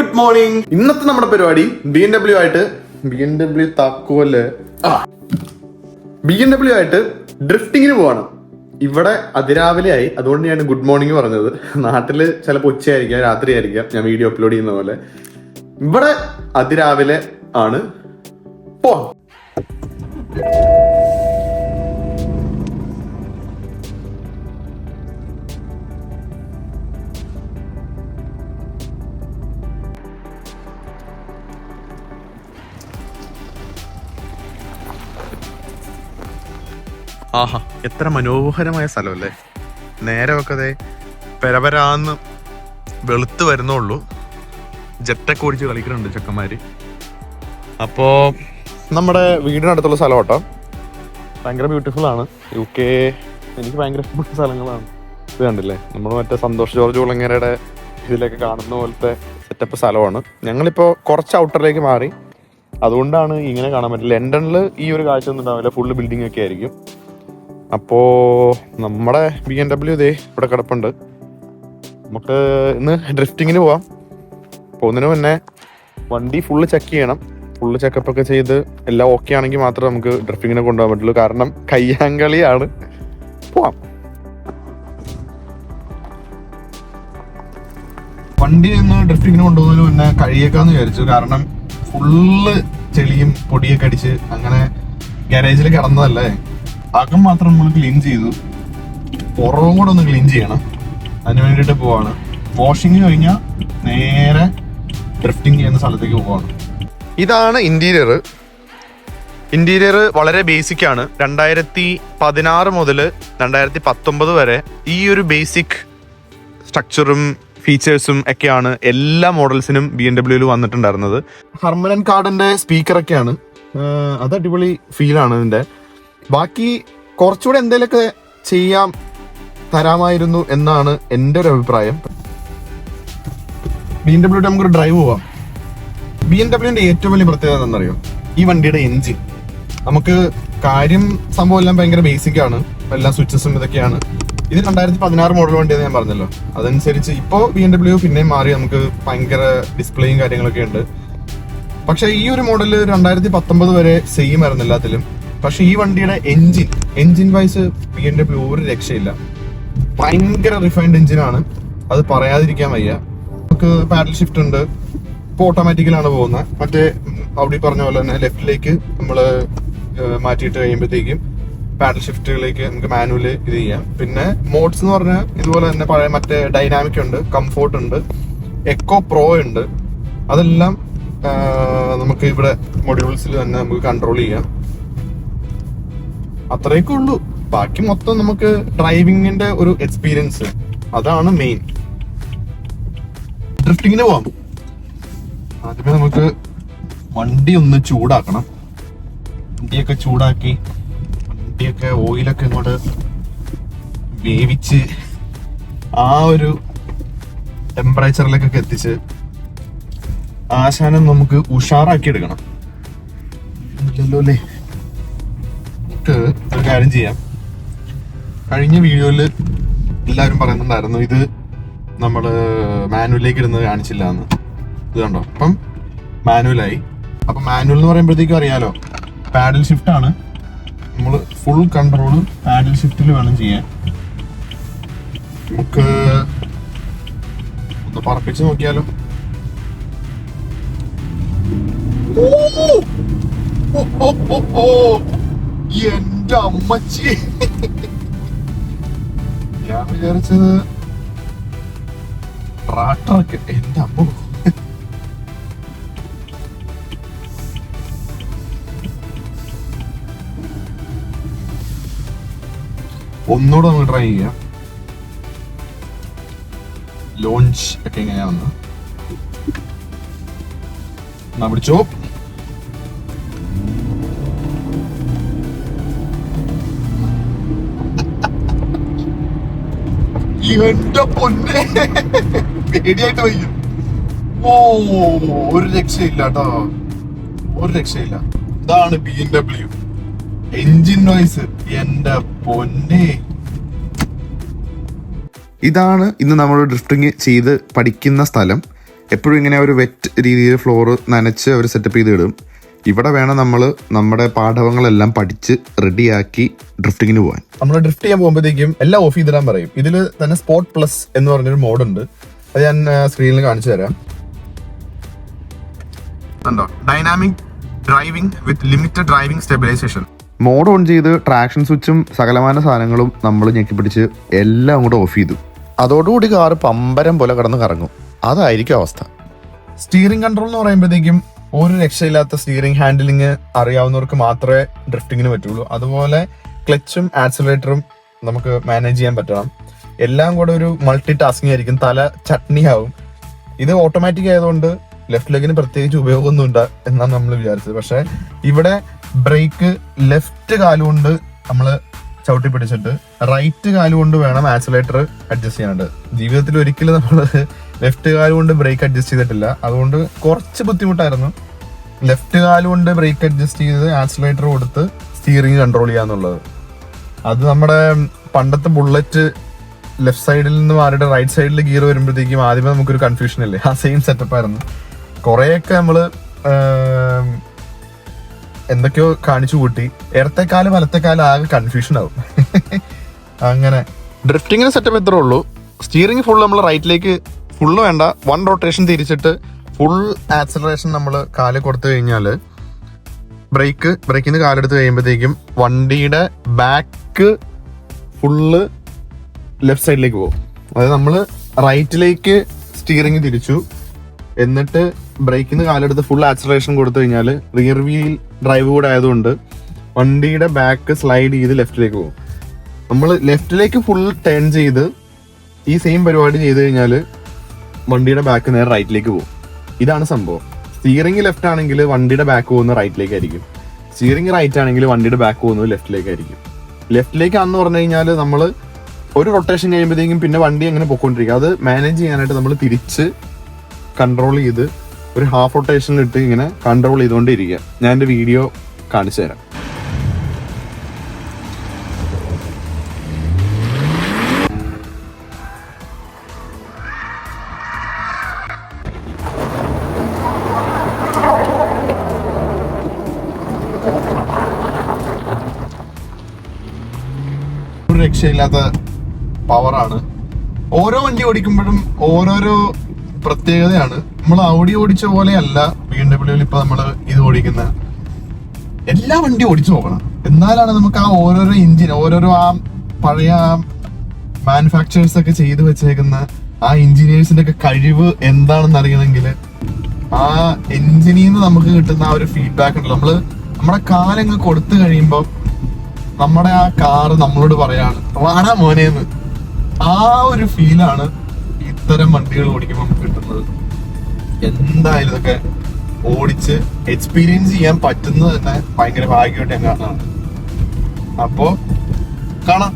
Good morning. ഇന്നത്തെ നമ്മുടെ പരിപാടി BMW ആയിട്ട് ഡ്രിഫ്റ്റിങ്ങിന് പോവാണ്. ഇവിടെ അതിരാവിലെ ആയി, അതുകൊണ്ട് ഞാൻ ഗുഡ് മോർണിംഗ് പറഞ്ഞത്. നാട്ടില് ചിലപ്പോൾ ഉച്ചയായിരിക്കാം, രാത്രി ആയിരിക്കാം ഞാൻ വീഡിയോ അപ്ലോഡ് ചെയ്യുന്ന പോലെ. ഇവിടെ അതിരാവിലെ ആണ്. പോവാം. ആഹാ, എത്ര മനോഹരമായ സ്ഥലമല്ലേ. നേരമൊക്കെ അതെ പെരപരാന്ന് വെളുത്ത് വരുന്നുള്ളൂ. ജെറ്റൊക്കെ ഓടിച്ച് കളിക്കുന്നുണ്ട് ചെക്കന്മാര്. അപ്പോ നമ്മുടെ വീടിനടുത്തുള്ള സ്ഥലം കേട്ടോ. ഭയങ്കര ബ്യൂട്ടിഫുൾ ആണ്. UK എനിക്ക് ഭയങ്കര ഇഷ്ടപ്പെട്ട സ്ഥലങ്ങളാണ്. ഇത് കണ്ടില്ലേ, നമ്മൾ മറ്റേ സന്തോഷ് ജോർജ് കുളങ്ങരയുടെ ഇതിലൊക്കെ കാണുന്ന പോലത്തെ സെറ്റപ്പ് സ്ഥലമാണ്. ഞങ്ങളിപ്പോൾ കുറച്ച് ഔട്ടറിലേക്ക് മാറി, അതുകൊണ്ടാണ് ഇങ്ങനെ കാണാൻ പറ്റില്ല. ലണ്ടനിൽ ഈ ഒരു കാഴ്ച ഒന്നും ഉണ്ടാവില്ല, ഫുള്ള് ബിൽഡിംഗ് ഒക്കെ ആയിരിക്കും. അപ്പോൾ നമ്മുടെ BMW ഇതേ ഇവിടെ കിടപ്പുണ്ട്. നമുക്ക് ഇന്ന് ഡ്രിഫ്റ്റിങ്ങിന് പോവാം. പോകുന്നതിന് മുന്നേ വണ്ടി ഫുള്ള് ചെക്ക് ചെയ്യണം. ഫുള്ള് ചെക്കപ്പ് ഒക്കെ ചെയ്ത് എല്ലാം ഓക്കെ ആണെങ്കിൽ മാത്രമേ നമുക്ക് ഡ്രിഫ്റ്റിങ്ങിന് കൊണ്ടുപോകാൻ പറ്റുള്ളൂ. കാരണം കയ്യാങ്കളിയാണ്. പോവാം. വണ്ടി നിന്ന് ഡ്രിഫ്റ്റിങ്ങിന് കൊണ്ടുപോകുന്നതിന് മുന്നേ കഴിയേക്കാന്ന് വിചാരിച്ചു. കാരണം ഫുള്ള് ചെളിയും പൊടിയൊക്കെ അടിച്ച് അങ്ങനെ ഗാരേജിൽ കിടന്നതല്ലേ. അകം മാത്രം നമ്മൾ ക്ലീൻ ചെയ്തു, പുറവും കൂടെ ഒന്ന് ക്ലീൻ ചെയ്യണം. അതിന് വേണ്ടിയിട്ട് പോവാണ്. വാഷിങ് കഴിഞ്ഞാൽ നേരെ ഡ്രിഫ്റ്റിംഗ് ചെയ്യുന്ന സ്ഥലത്തേക്ക് പോവാണ്. ഇതാണ് ഇന്റീരിയർ വളരെ ബേസിക് ആണ്. 2016 മുതൽ 2019 വരെ ഈ ഒരു ബേസിക് സ്ട്രക്ചറും ഫീച്ചേഴ്സും ഒക്കെയാണ് എല്ലാ മോഡൽസിനും BMW വന്നിട്ടുണ്ടായിരുന്നത്. ഹർമൻ ആൻഡ് കാർഡിന്റെ സ്പീക്കറൊക്കെയാണ്. അത് അടിപൊളി ഫീലാണ് ഇതിന്റെ. ബാക്കി കുറച്ചുകൂടെ എന്തെങ്കിലുമൊക്കെ തരാമായിരുന്നു എന്നാണ് എൻ്റെ ഒരു അഭിപ്രായം. BMW നമുക്കൊരു ഡ്രൈവ് പോവാം. BMWന്റെ ഏറ്റവും വലിയ പ്രത്യേകത എന്താണെന്നറിയോ? ഈ വണ്ടിയുടെ എഞ്ചിൻ. നമുക്ക് സംഭവം എല്ലാം ഭയങ്കര ബേസിക് ആണ്. എല്ലാ സ്വിച്ചസും ഇതൊക്കെയാണ്. ഇത് 2016 മോഡൽ വണ്ടിയെന്ന് ഞാൻ പറഞ്ഞല്ലോ. അതനുസരിച്ച് ഇപ്പോൾ BMW പിന്നെയും മാറി, നമുക്ക് ഭയങ്കര ഡിസ്പ്ലേയും കാര്യങ്ങളൊക്കെ ഉണ്ട്. പക്ഷെ ഈ ഒരു മോഡല് 2019 വരെ സെയിം ആയിരുന്നു എല്ലാത്തിലും. പക്ഷെ ഈ വണ്ടിയുടെ എഞ്ചിൻ വൈസ് BMW ഒരു രക്ഷയില്ല. ഭയങ്കര റിഫൈൻഡ് എഞ്ചിനാണ്, അത് പറയാതിരിക്കാൻ വയ്യ. നമുക്ക് പാഡൽ ഷിഫ്റ്റ് ഉണ്ട്. ഇപ്പോൾ ഓട്ടോമാറ്റിക്കലാണ് പോകുന്നത്. മറ്റേ അവിടെ പറഞ്ഞ പോലെ തന്നെ ലെഫ്റ്റിലേക്ക് നമ്മൾ മാറ്റിയിട്ട് കഴിയുമ്പോഴത്തേക്കും പാഡൽ ഷിഫ്റ്റുകളിലേക്ക് നമുക്ക് മാനുവല് ഇത് ചെയ്യാം. പിന്നെ മോഡ്സ് എന്ന് പറഞ്ഞാൽ ഇതുപോലെ തന്നെ പഴയ മറ്റേ ഡൈനാമിക് ഉണ്ട്, കംഫോർട്ട് ഉണ്ട്, എക്കോ പ്രോ ഉണ്ട്. അതെല്ലാം നമുക്ക് ഇവിടെ മൊഡ്യൂൾസിൽ തന്നെ നമുക്ക് കൺട്രോൾ ചെയ്യാം. അത്രയൊക്കെ ഉള്ളൂ. ബാക്കി മൊത്തം നമുക്ക് ഡ്രൈവിങ്ങിന്റെ ഒരു എക്സ്പീരിയൻസ്, അതാണ് മെയിൻ. ഡ്രിഫ്റ്റിങ്ങിന് പോവാം. ആദ്യമേ നമുക്ക് വണ്ടി ഒന്ന് ചൂടാക്കണം. വണ്ടിയൊക്കെ ചൂടാക്കി വണ്ടിയൊക്കെ ഓയിലൊക്കെ ഇങ്ങോട്ട് വേവിച്ച് ആ ഒരു ടെമ്പറേച്ചറിലേക്കൊക്കെ എത്തിച്ച് ആശാനം നമുക്ക് ഉഷാറാക്കി എടുക്കണം. ഇല്ലല്ലോ അല്ലേ? ഒരു കാര്യം ചെയ്യാം. കഴിഞ്ഞ വീഡിയോയിൽ എല്ലാവരും പറയുന്നുണ്ടായിരുന്നു ഇത് നമ്മൾ മാനുവലിലേക്ക് ഇടുന്നത് കാണിച്ചില്ല എന്ന്. ഇത് കണ്ടോ, അപ്പം മാനുവലായി. അപ്പൊ മാനുവൽ എന്ന് പറയുമ്പോഴത്തേക്കും അറിയാലോ, പാഡൽ ഷിഫ്റ്റ് ആണ്. നമ്മൾ ഫുൾ കൺട്രോൾ പാഡൽ ഷിഫ്റ്റിൽ വേണം ചെയ്യാൻ. നമുക്ക് ഒന്ന് പറപ്പിച്ച് നോക്കിയാലോ. എന്റെ അമ്മച്ചി, ഞാൻ വിചാരിച്ചത് ട്രാക്ടറൊക്കെ. എന്റെ അമ്മ, ഒന്നുകൂടെ നമുക്ക് ട്രൈ ചെയ്യാം. ലോഞ്ച് ഒക്കെ എങ്ങനെയാണെന്ന് പിടിച്ചോ. എന്റെ പൊന്നെ, പേടിയായിട്ട് വയ്യ. ഒരു രക്ഷയില്ല കേട്ടോ, ഒരു രക്ഷയില്ല. ഇതാണ് BMW എഞ്ചിൻ നോയ്സ്. എന്റെ പൊന്നെ, ഇതാണ് ഇന്ന് നമ്മൾ ഡ്രിഫ്റ്റിംഗ് ചെയ്ത് പഠിക്കുന്ന സ്ഥലം. എപ്പോഴും ഇങ്ങനെ ഒരു വെറ്റ് രീതിയിൽ ഫ്ലോർ നനച്ച് അവർ സെറ്റപ്പ് ചെയ്ത് ഇടും. ഇവിടെ വേണം നമ്മൾ നമ്മുടെ പാഠവങ്ങളെല്ലാം പഠിച്ച് റെഡിയാക്കി ഡ്രിഫ്റ്റിങ്ങിന് പോകാൻ. നമ്മൾ ഡ്രിഫ്റ്റ് ചെയ്യാൻ പോകുമ്പോഴത്തേക്കും എല്ലാം ഓഫ് ചെയ്തിടാൻ പറയും. ഇതിൽ തന്നെ സ്പോർട്ട് പ്ലസ് എന്ന് പറഞ്ഞൊരു മോഡുണ്ട്. അത് ഞാൻ സ്ക്രീനിൽ കാണിച്ചു തരാം. കണ്ടോ, dynamic driving with limited driving stabilization. Mode on ചെയ്ത് ട്രാക്ഷൻ സ്വിച്ചും സകലമാന സാധനങ്ങളും നമ്മൾ ഞെക്കിപ്പിടിച്ച് എല്ലാം കൂടെ ഓഫ് ചെയ്തു. അതോടുകൂടി കാറ് പമ്പരം പോലെ കിടന്ന് കറങ്ങും. അതായിരിക്കും അവസ്ഥ. സ്റ്റിയറിംഗ് കൺട്രോൾ എന്ന് പറയുമ്പോഴത്തേക്കും ഒരു രക്ഷയില്ലാത്ത സ്റ്റിയറിംഗ് ഹാൻഡിലിംഗ് അറിയാവുന്നവർക്ക് മാത്രമേ ഡ്രിഫ്റ്റിങ്ങിന് പറ്റുള്ളൂ. അതുപോലെ ക്ലച്ചും ആക്സിലറേറ്ററും നമുക്ക് മാനേജ് ചെയ്യാൻ പറ്റണം. എല്ലാം കൂടെ ഒരു മൾട്ടി ടാസ്കിംഗ് ആയിരിക്കും. തല ചട്നി ആവും. ഇത് ഓട്ടോമാറ്റിക് ആയതുകൊണ്ട് ലെഫ്റ്റ് ലെഗിന് പ്രത്യേകിച്ച് ഉപയോഗമൊന്നും ഉണ്ട് എന്നാണ് നമ്മൾ വിചാരിച്ചത്. പക്ഷെ ഇവിടെ ബ്രേക്ക് ലെഫ്റ്റ് കാലുകൊണ്ട് നമ്മൾ ചവിട്ടി പിടിച്ചിട്ട് റൈറ്റ് കാലുകൊണ്ട് വേണം ആക്സിലേറ്റർ അഡ്ജസ്റ്റ് ചെയ്യാനുണ്ട്. ജീവിതത്തിൽ ഒരിക്കലും നമ്മൾ ലെഫ്റ്റ് കാലുകൊണ്ട് ബ്രേക്ക് അഡ്ജസ്റ്റ് ചെയ്തിട്ടില്ല. അതുകൊണ്ട് കുറച്ച് ബുദ്ധിമുട്ടായിരുന്നു. ലെഫ്റ്റ് കാലുകൊണ്ട് ബ്രേക്ക് അഡ്ജസ്റ്റ് ചെയ്ത് ആക്സിലേറ്റർ കൊടുത്ത് സ്റ്റിയറിംഗ് കൺട്രോൾ ചെയ്യാന്നുള്ളത്. അത് നമ്മുടെ പണ്ടത്തെ ബുള്ളറ്റ് ലെഫ്റ്റ് സൈഡിൽ നിന്ന് മാറിയിട്ട് റൈറ്റ് സൈഡിൽ ഗിയർ വരുമ്പോഴത്തേക്കും ആദ്യമേ നമുക്കൊരു കൺഫ്യൂഷൻ അല്ലേ. ആ സെയിം സെറ്റപ്പ് ആയിരുന്നു. കുറേയൊക്കെ നമ്മള് എന്തൊക്കെയോ കാണിച്ചു കൂട്ടി. ഇടത്തെക്കാലും വലത്തെക്കാലും ആകെ കൺഫ്യൂഷൻ ആവും. അങ്ങനെ ഡ്രിഫ്റ്റിങ്ങിന് സെറ്റപ്പ് ഇത്രേ ഉള്ളൂ. സ്റ്റിയറിംഗ് ഫുൾ നമ്മൾ റൈറ്റിലേക്ക് ഫുള്ള് വേണ്ട, 1 റൊട്ടേഷൻ തിരിച്ചിട്ട് ഫുൾ ആക്സിലറേഷൻ നമ്മൾ കാല് കൊടുത്തു കഴിഞ്ഞാൽ ബ്രേക്കിൽ നിന്ന് കാലെടുത്ത് കഴിയുമ്പോഴത്തേക്കും വണ്ടിയുടെ ബാക്ക് ഫുള്ള് ലെഫ്റ്റ് സൈഡിലേക്ക് പോകും. അതായത് നമ്മൾ റൈറ്റിലേക്ക് സ്റ്റിയറിംഗ് തിരിച്ചു, എന്നിട്ട് ബ്രേക്കിൽ നിന്ന് കാലെടുത്ത് ഫുൾ ആക്സിലറേഷൻ കൊടുത്തു കഴിഞ്ഞാൽ റിയർ വീൽ ഡ്രൈവ് കൂടെ ആയതുകൊണ്ട് വണ്ടിയുടെ ബാക്ക് സ്ലൈഡ് ചെയ്ത് ലെഫ്റ്റിലേക്ക് പോകും. നമ്മൾ ലെഫ്റ്റിലേക്ക് ഫുൾ ടേൺ ചെയ്ത് ഈ സെയിം പരിപാടി ചെയ്ത് കഴിഞ്ഞാൽ വണ്ടിയുടെ ബാക്ക് നേരെ റൈറ്റിലേക്ക് പോകും. ഇതാണ് സംഭവം. സ്റ്റിയറിംഗ് ലെഫ്റ്റ് ആണെങ്കിൽ വണ്ടിയുടെ ബാക്ക് പോകുന്നത് റൈറ്റിലേക്ക് ആയിരിക്കും. സ്റ്റിയറിംഗ് റൈറ്റ് ആണെങ്കിൽ വണ്ടിയുടെ ബാക്ക് പോകുന്നത് ലെഫ്റ്റിലേക്ക് ആയിരിക്കും. ലെഫ്റ്റിലേക്കാണെന്ന് പറഞ്ഞു കഴിഞ്ഞാൽ നമ്മൾ ഒരു റൊട്ടേഷൻ കഴിയുമ്പോഴത്തേക്കും പിന്നെ വണ്ടി അങ്ങനെ പൊക്കോണ്ടിരിക്കും. അത് മാനേജ് ചെയ്യാനായിട്ട് നമ്മൾ തിരിച്ച് കൺട്രോൾ ചെയ്ത് ഒരു ഹാഫ് റൊട്ടേഷനിലിട്ട് ഇങ്ങനെ കൺട്രോൾ ചെയ്തുകൊണ്ടിരിക്കുക. ഞാൻ എൻ്റെ വീഡിയോ കാണിച്ചു തരാം. ഒരു രക്ഷയില്ലാത്ത പവറാണ്. ഓരോ വണ്ടി ഓടിക്കുമ്പോഴും ഓരോരോ പ്രത്യേകതയാണ്. നമ്മൾ ഔഡി ഓടിച്ച പോലെയല്ല BMW ഇപ്പൊ നമ്മള് ഇത് ഓടിക്കുന്ന. എല്ലാ വണ്ടി ഓടിച്ചു നോക്കണം, എന്നാലാണ് നമുക്ക് ആ ഓരോരോ എഞ്ചിൻ, ഓരോരോ ആ പഴയ മാനുഫാക്ചറേഴ്സ് ഒക്കെ ചെയ്തു വെച്ചേക്കുന്ന ആ എഞ്ചിനീയേഴ്സിന്റെ ഒക്കെ കഴിവ് എന്താണെന്ന് അറിയണമെങ്കിൽ ആ എഞ്ചിനിൽ നിന്ന് നമുക്ക് കിട്ടുന്ന ആ ഒരു ഫീഡ്ബാക്ക് ഉണ്ടല്ലോ. നമ്മുടെ കാലങ്ങ് കൊടുത്തു കഴിയുമ്പോൾ നമ്മുടെ ആ കാറ് നമ്മളോട് പറയാണ് വാടാ മോനേന്ന്. ആ ഒരു ഫീലാണ് ഇത്തരം വണ്ടികൾ ഓടിക്കുമ്പോൾ നമുക്ക് കിട്ടുന്നത്. എന്തായാലും ഇതൊക്കെ ഓടിച്ച് എക്സ്പീരിയൻസ് ചെയ്യാൻ പറ്റുന്നത് തന്നെ ഭയങ്കര ഭാഗ്യമായിട്ട് ഞാൻ കാണാറുണ്ട്. അപ്പോ കാണാം.